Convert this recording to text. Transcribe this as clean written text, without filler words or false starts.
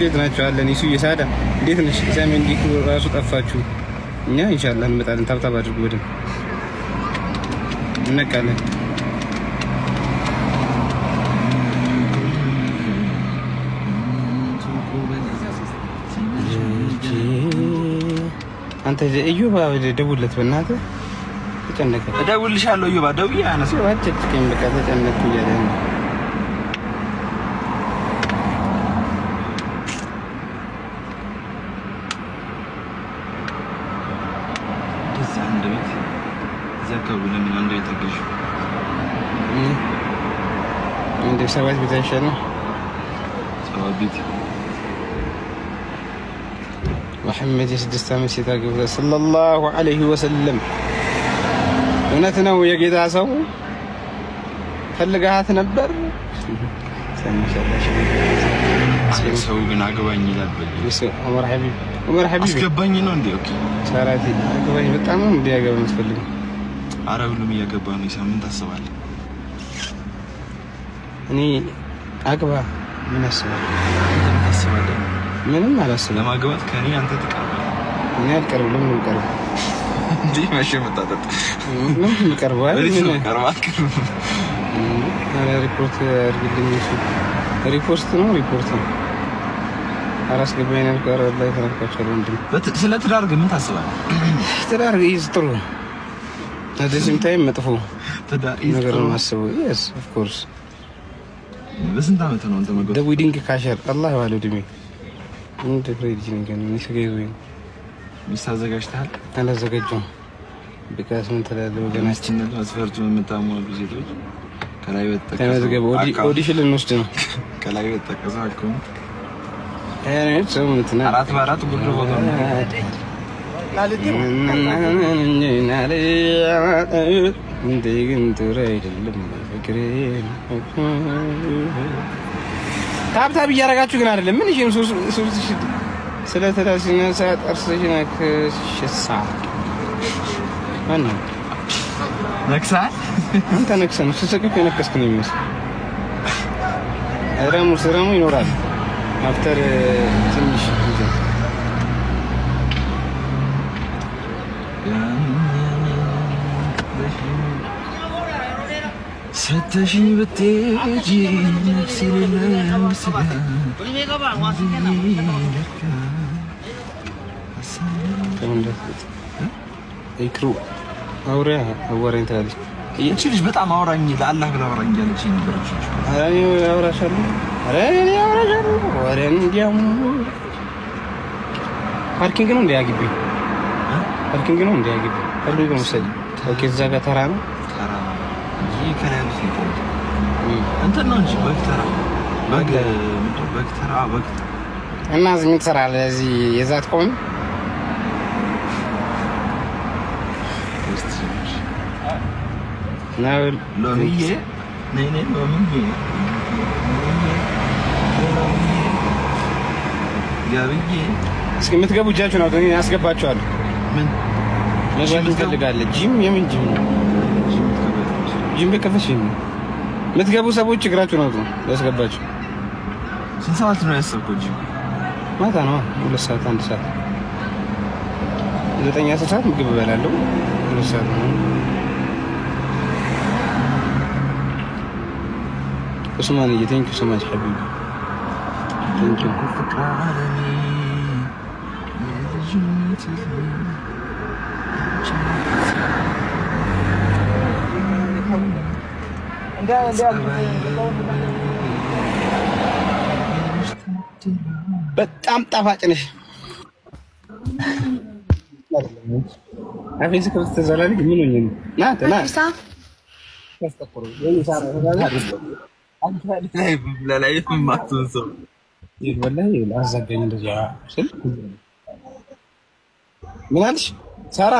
ቤት ናቸው አለን። ይሱ የሳዳ እንዴት ነሽ? ሳሚ እንዴት ራሱ ጠፋችሁ? እኛ ኢንሻአላህ እንመጣለን። ታብታብ አድርጉ በደምብ እንነቃለን። አንተ እዩባ ደውልለት በእናትህ ተጨነቀ። እደውልልሻለሁ እዩባ ደውዬ አነሳ አትጨቅጭቀኝ በቃ ተጨነቅኩ እያለ ነው። አንድ ቤት እዚያ አካባቢ ለምን አንድ ቤት አገዥ እንደ ሰባት ቤት አይሻልም? ሰባት ቤት محمد የስድስት ዓመት ሴት አግብታ ሰለላሁ ዐለይሂ ወሰለም። እውነት ነው የጌታ ሰው ፈልጋት ነበር። ሰው ግን አገባኝ ይላል። ዑመር ሐቢብ አስገባኝ ነው እንዴ? ኦኬ ሰራቲ አገባኝ በጣም ነው እንዲያገባ መስፈልግ። አረ ሁሉም እያገባ ነው። ሳምንት አስባለሁ እኔ አግባ ምን አስባለሁ? ምን ታስባለህ? ምንም አላስብም። ለማግባት ከኔ አንተ ትቀርባለህ። እኔ አልቀርብም። ለምን ልቀርብ እንዴ? ማሽ መጣጣት ምን ልቀርባል? ምን ቀርባት? ሪፖርት አድርግልኝ። ሪፖርት ነው አላስገባኝ ነበር ላይ ተረካቻለሁ። ወንድም ስለ ትዳር ግን ምን ታስባለህ? ትዳር ይዝ ጥሩ አዲስም ታይም መጥፎ ትዳር ነገር ነው ማስበው። yes of course። በስንት ዓመት ነው አንተ መገብ ደዊዲንግ ካሸር አላህ ያለው ድሜ እንደ ፍሬድ ጂንገን ነው ሲገይዘኝ ሚስት አዘጋጅተሃል? አላዘጋጀሁም። ቢካስ ምን ትላለህ ወገናችን ነው አስፈርቱ የምታሟሉ ሴቶች ከላይ ወጣቀሰው ተመዝገበ ኦዲሽን ልንወስድ ነው። ከላይ ወጣቀሰው አልኩኝ እኔ ሰውነትና 4 ጉድ ፎቶ ነው እንዴ ግን ጥሩ አይደለም ፍቅሬ። ታብታብ እያደረጋችሁ ግን አይደለም። ምን ይሄን ሶስት ስለ ተዳሲና ሰዓት አርሰሽና ከሽሳ ማን ነክሳ አንተ ነክሰህ ነው ስሰቅቅ የነከስክ ነው የሚመስል። ረሙ ይኖራል አፍተር ትንሽ ጊዜ ስትሽኝ ብትሄጂ ነፍሴ ሌላው ስጋ ኢክሩ አውራኝ ትላለች። ይህቺ ልጅ በጣም አውራኝ ለአላህ ብላ አውራኝ ያለች ነበረች። እኔ አውራሻለሁ። ወሬን እንዲያሙ ፓርኪንግ ነው እንዲያግቢ ፓርኪንግ ነው መሰለኝ። ኦኬ እዛ ጋር ተራ ነው ከላሉ እንትን ነው እንጂ በግተራ እና እዚህ ምን ትሰራለህ? እዚህ የዛት ቆም ነው ሎሚዬ ነይ ሎሚዬ ጋብዬ እስኪ የምትገቡ እጃችሁን አውጡ። እኔ አስገባችኋለሁ። ምን መግባት ትፈልጋለህ? ጂም የምን ጂም ነው? ጂም በከፈሽ የምትገቡ ሰዎች እግራችሁን አውጡ። ያስገባችሁ ስንት ሰዓት ነው ያሰብከው? ጂም ማታ ነው 2 ሰዓት 1 ሰዓት 9 10 ሰዓት ምግብ እበላለሁ። 2 ሰዓት ነው። ኡስማን ቴንክ ዩ ሶ ማች ሐቢቢ ቴንክ ዩ በጣም ጣፋጭ ነሽ። አፌስ ከፍተ ዘላሊ ምን ሆኜ ነው? ና ለላይ ማቱን ሰው ወላሂ አዛገኝ እንደዚያ ስል ምን አልሽ ሳራ?